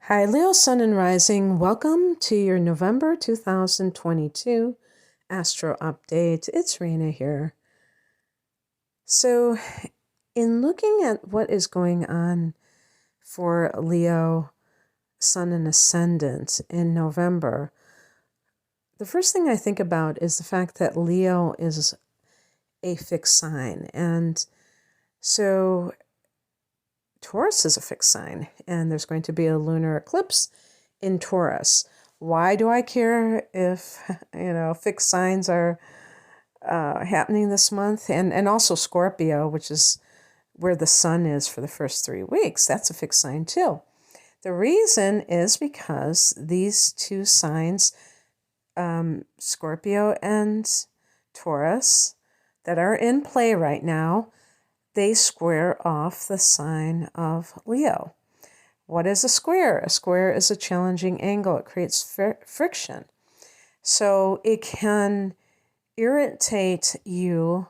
Hi, Leo, Sun and Rising. Welcome to your November 2022 Astro Update. It's Rena here. So, in looking at what is going on for Leo, Sun and Ascendant in November, the first thing I think about is the fact that Leo is a fixed sign. And so Taurus is a fixed sign, and there's going to be a lunar eclipse in Taurus. Why do I care if, fixed signs are happening this month? And also Scorpio, which is where the sun is for the first 3 weeks. That's a fixed sign too. The reason is because these two signs, Scorpio and Taurus, that are in play right now, they square off the sign of Leo. What is a square? A square is a challenging angle. It creates friction. So it can irritate you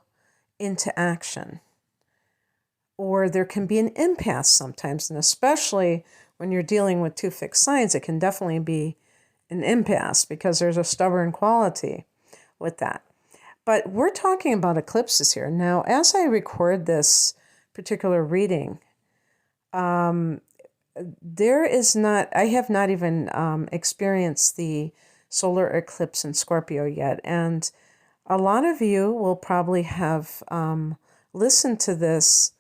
into action. Or there can be an impasse sometimes, and especially when you're dealing with two fixed signs, it can definitely be an impasse because there's a stubborn quality with that. But we're talking about eclipses here. Now, as I record this particular reading, I have not even experienced the solar eclipse in Scorpio yet. And a lot of you will probably have listened to this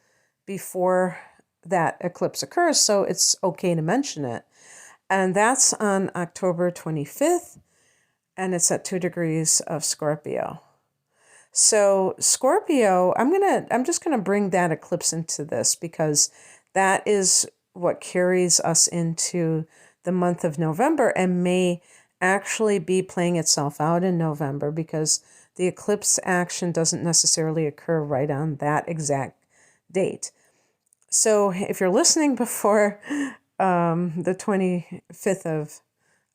before that eclipse occurs, so it's okay to mention it. And that's on October 25th, and it's at 2 degrees of Scorpio. So Scorpio, I'm just gonna bring that eclipse into this because that is what carries us into the month of November and may actually be playing itself out in November because the eclipse action doesn't necessarily occur right on that exact date. So if you're listening before the 25th of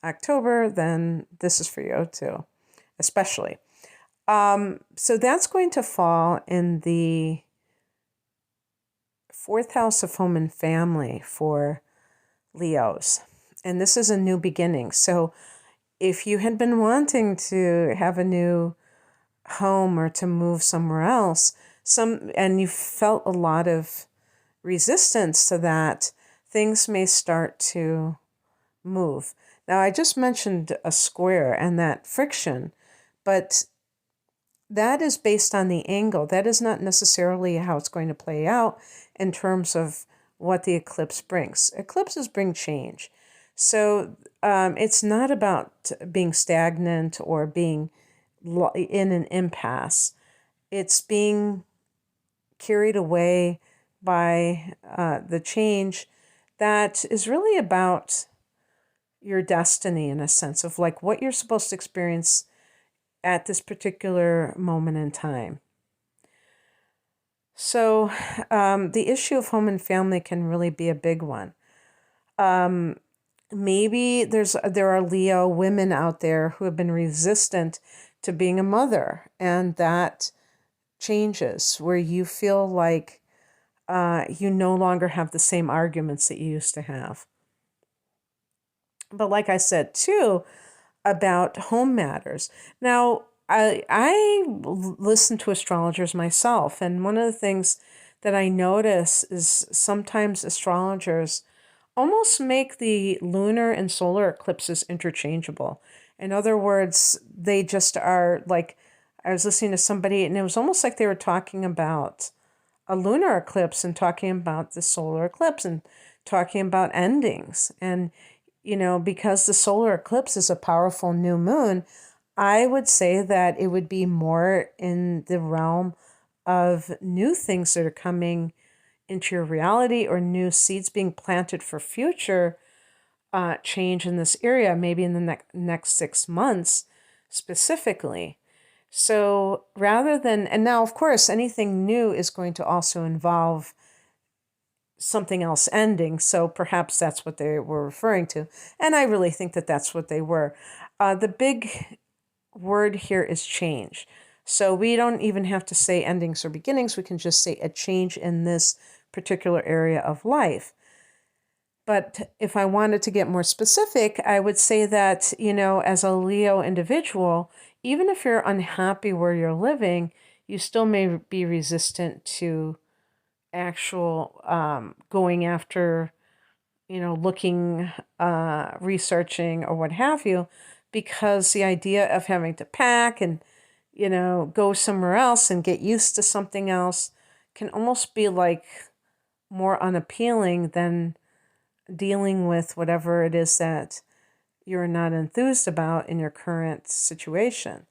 October, then this is for you too, especially. So that's going to fall in the 4th house of home and family for Leos. And this is a new beginning. So if you had been wanting to have a new home or to move somewhere else, and you felt a lot of resistance to that, things may start to move. Now, I just mentioned a square and that friction, but that is based on the angle. That is not necessarily how it's going to play out in terms of what the eclipse brings. Eclipses bring change. So it's not about being stagnant or being in an impasse. It's being carried away by the change that is really about your destiny, in a sense of like what you're supposed to experience at this particular moment in time. So the issue of home and family can really be a big one. Maybe there are Leo women out there who have been resistant to being a mother, and that changes where you feel like you no longer have the same arguments that you used to have. But like I said, too, about home matters. Now, I listen to astrologers myself, and one of the things that I notice is sometimes astrologers almost make the lunar and solar eclipses interchangeable. In other words, they just are like, I was listening to somebody, and it was almost like they were talking about a lunar eclipse and talking about the solar eclipse and talking about endings. And because the solar eclipse is a powerful new moon, I would say that it would be more in the realm of new things that are coming into your reality or new seeds being planted for future change in this area, maybe in the next 6 months specifically. So rather than, and now of course, anything new is going to also involve something else ending. So perhaps that's what they were referring to. And I really think that that's what they were. The big word here is change. So we don't even have to say endings or beginnings. We can just say a change in this particular area of life. But if I wanted to get more specific, I would say that, as a Leo individual, even if you're unhappy where you're living, you still may be resistant to actual going after, looking, researching, or what have you, because the idea of having to pack and, go somewhere else and get used to something else can almost be like more unappealing than dealing with whatever it is that you're not enthused about in your current situation.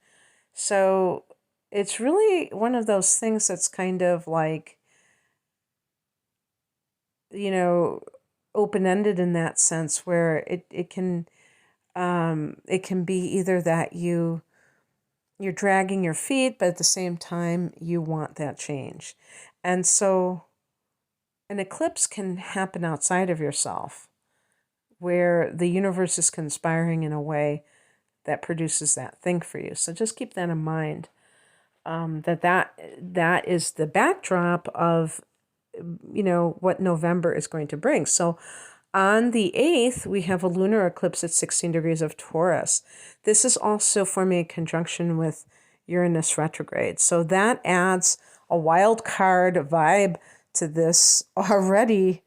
So it's really one of those things that's kind of like, open-ended in that sense, where it can be either that you're dragging your feet, but at the same time you want that change. And so an eclipse can happen outside of yourself, where the universe is conspiring in a way that produces that thing for you. So just keep that in mind. That is the backdrop of what November is going to bring. So on the 8th, we have a lunar eclipse at 16 degrees of Taurus. This is also forming a conjunction with Uranus retrograde. So that adds a wild card vibe to this already,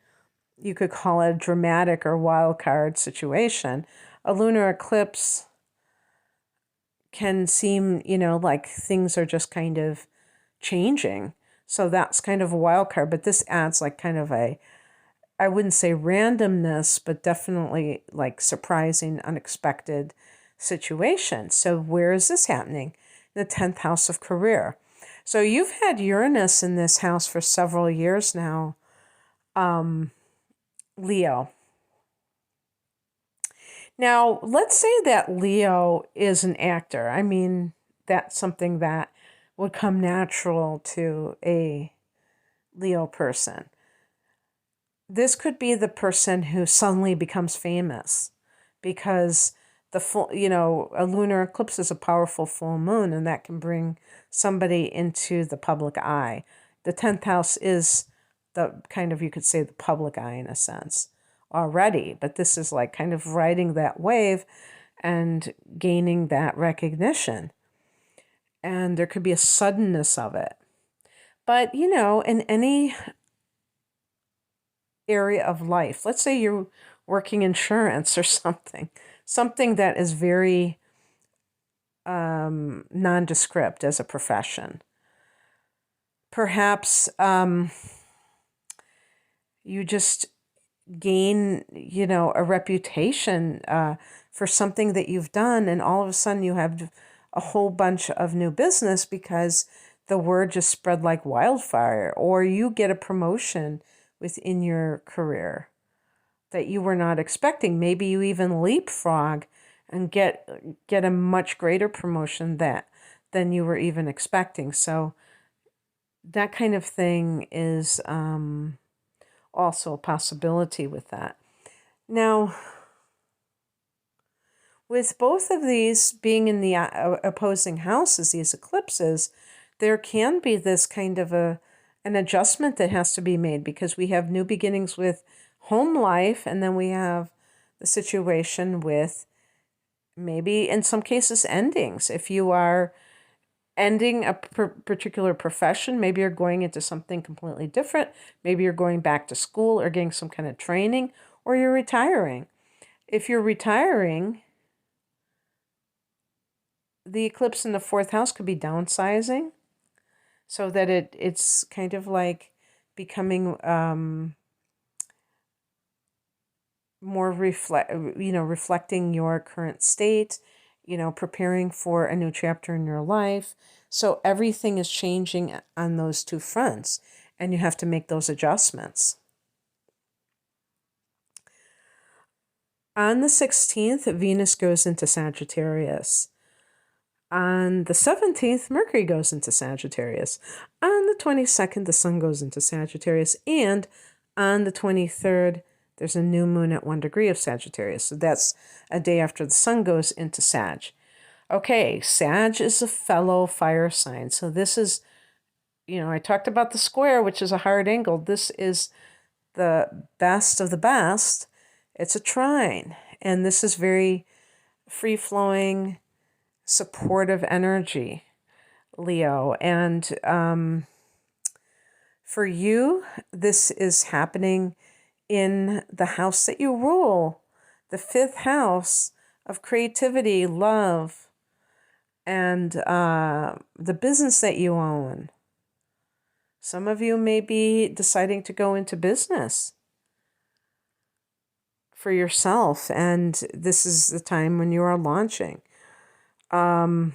you could call it a dramatic or wild card situation. A lunar eclipse can seem, like things are just kind of changing. So that's kind of a wild card, but this adds like kind of I wouldn't say randomness, but definitely like surprising, unexpected situation. So where is this happening? The 10th house of career. So you've had Uranus in this house for several years now, Leo. Now, let's say that Leo is an actor. I mean, that's something that would come natural to a Leo person. This could be the person who suddenly becomes famous because a lunar eclipse is a powerful full moon, and that can bring somebody into the public eye. The 10th house is the kind of, you could say, the public eye in a sense already, but this is like kind of riding that wave and gaining that recognition. And there could be a suddenness of it. But, in any area of life, let's say you're working insurance or something that is very nondescript as a profession. Perhaps you just gain, a reputation for something that you've done, and all of a sudden you have a whole bunch of new business because the word just spread like wildfire, or you get a promotion within your career that you were not expecting. Maybe you even leapfrog and get a much greater promotion than you were even expecting. So that kind of thing is also a possibility with that. Now, with both of these being in the opposing houses, these eclipses, there can be this kind of an adjustment that has to be made, because we have new beginnings with home life, and then we have the situation with maybe in some cases endings. If you are ending a particular profession, maybe you're going into something completely different, maybe you're going back to school or getting some kind of training, or you're retiring. If you're retiring, the eclipse in the 4th house could be downsizing, so that it's kind of like becoming more reflecting your current state, preparing for a new chapter in your life. So everything is changing on those two fronts, and you have to make those adjustments. On the 16th, Venus goes into Sagittarius. On the 17th, Mercury goes into Sagittarius. On the 22nd, the Sun goes into Sagittarius. And on the 23rd, there's a new moon at 1 degree of Sagittarius. So that's a day after the Sun goes into Sag. Okay, Sag is a fellow fire sign. So this is, I talked about the square, which is a hard angle. This is the best of the best. It's a trine. And this is very free-flowing, supportive energy, Leo. And for you, this is happening in the house that you rule, the fifth house of creativity, love, and the business that you own. Some of you may be deciding to go into business for yourself, and this is the time when you are launching. I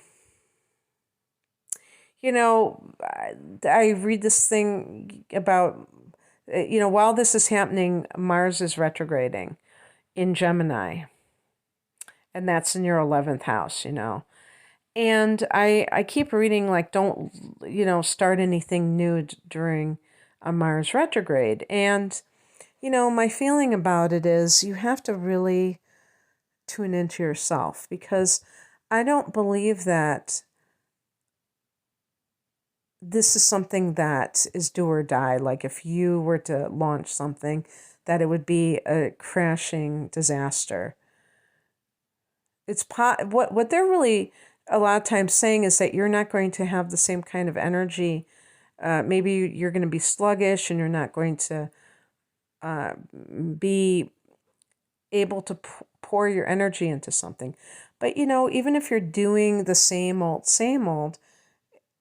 read this thing about, while this is happening, Mars is retrograding in Gemini, and that's in your 11th house, And I keep reading, like, don't, start anything new during a Mars retrograde. And, my feeling about it is you have to really tune into yourself, because I don't believe that this is something that is do or die. Like, if you were to launch something, that it would be a crashing disaster. It's what they're really a lot of times saying is that you're not going to have the same kind of energy. Maybe you're going to be sluggish, and you're not going to be able to pour your energy into something. But, even if you're doing the same old,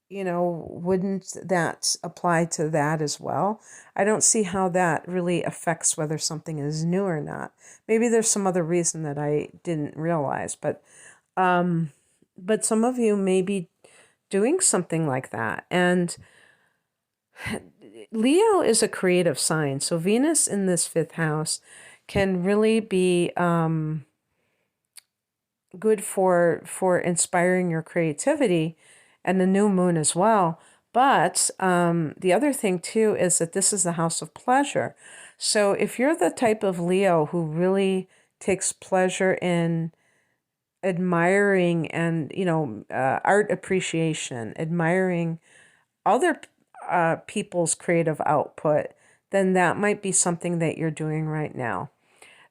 wouldn't that apply to that as well? I don't see how that really affects whether something is new or not. Maybe there's some other reason that I didn't realize, but some of you may be doing something like that. And Leo is a creative sign. So Venus in this fifth house can really be good for inspiring your creativity, and the new moon as well. But the other thing too is that this is the house of pleasure. So if you're the type of Leo who really takes pleasure in admiring and, art appreciation, admiring other people's creative output, then that might be something that you're doing right now.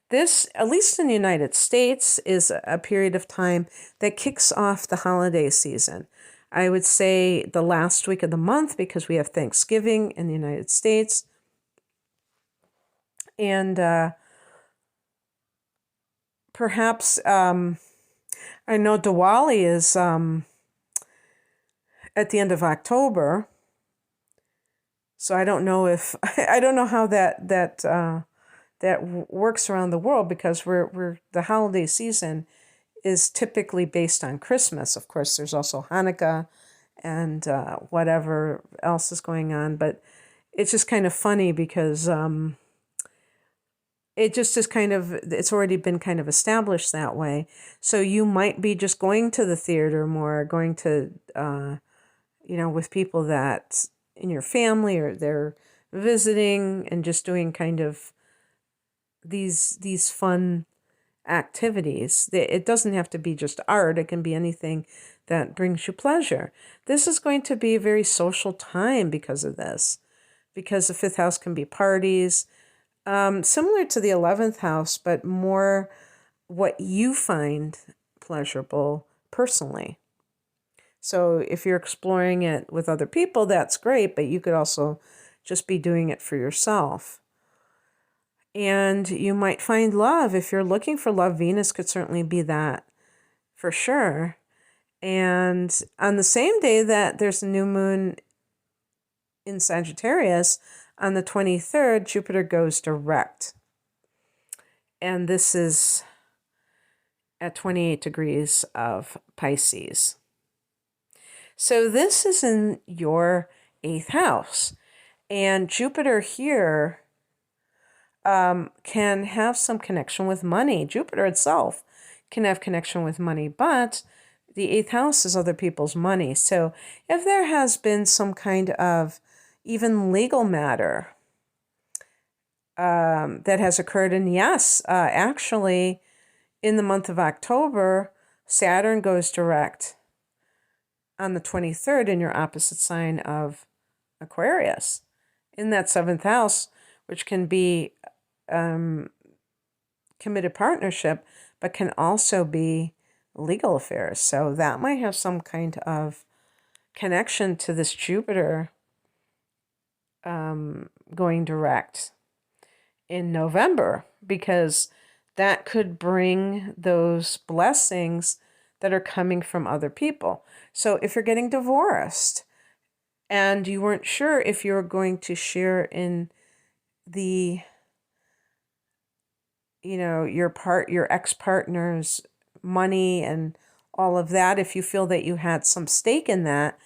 This, at least in the United States, is a period of time that kicks off the holiday season. I would say the last week of the month, because we have Thanksgiving in the United States. And perhaps, I know Diwali is at the end of October. So I don't know I don't know how that works around the world, because we're the holiday season is typically based on Christmas. Of course, there's also Hanukkah and whatever else is going on. But it's just kind of funny, because it just is it's already been kind of established that way. So you might be just going to the theater more, going to, with people that in your family, or they're visiting, and just doing kind of these fun activities. It doesn't have to be just art. It can be anything that brings you pleasure. This is going to be a very social time because of this, because the fifth house can be parties, similar to the 11th house, but more what you find pleasurable personally. So if you're exploring it with other people, that's great, but you could also just be doing it for yourself. And you might find love. If you're looking for love, Venus could certainly be that for sure. And on the same day that there's a new moon in Sagittarius, on the 23rd, Jupiter goes direct. And this is at 28 degrees of Pisces. So this is in your 8th house. And Jupiter here can have some connection with money. Jupiter itself can have connection with money, but the 8th house is other people's money. So if there has been some kind of even legal matter that has occurred, and yes, actually, in the month of October, Saturn goes direct on the 23rd in your opposite sign of Aquarius, in that 7th house, which can be committed partnership, but can also be legal affairs. So that might have some kind of connection to this Jupiter going direct in November, because that could bring those blessings that are coming from other people. So if you're getting divorced and you weren't sure if you were going to share in the, your ex-partner's money and all of that, if you feel that you had some stake in that,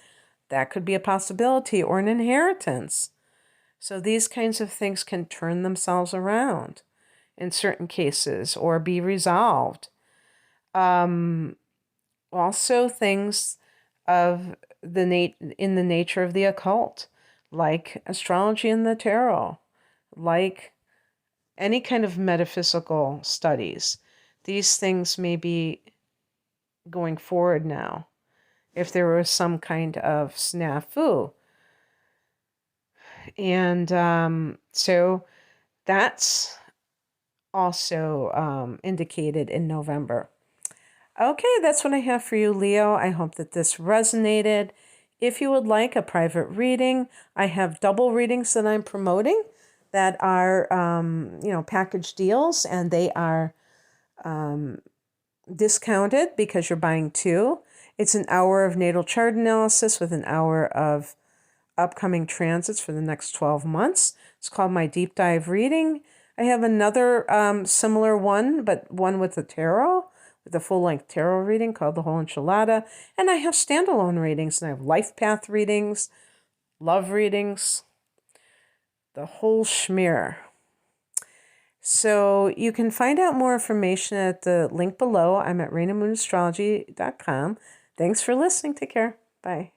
that could be a possibility, or an inheritance. So these kinds of things can turn themselves around in certain cases or be resolved. Also things of in the nature of the occult, like astrology and the tarot, like any kind of metaphysical studies. These things may be going forward now if there was some kind of snafu. And so that's also indicated in November. Okay, that's what I have for you, Leo. I hope that this resonated. If you would like a private reading, I have double readings that I'm promoting that are, package deals, and they are discounted because you're buying two. It's an hour of natal chart analysis with an hour of upcoming transits for the next 12 months. It's called my deep dive reading. I have another similar one, but one with the tarot, with a full-length tarot reading called the whole enchilada. And I have standalone readings, and I have life path readings, love readings, the whole schmear. So you can find out more information at the link below. I'm at rainamoonAstrology.com. Thanks for listening. Take care. Bye.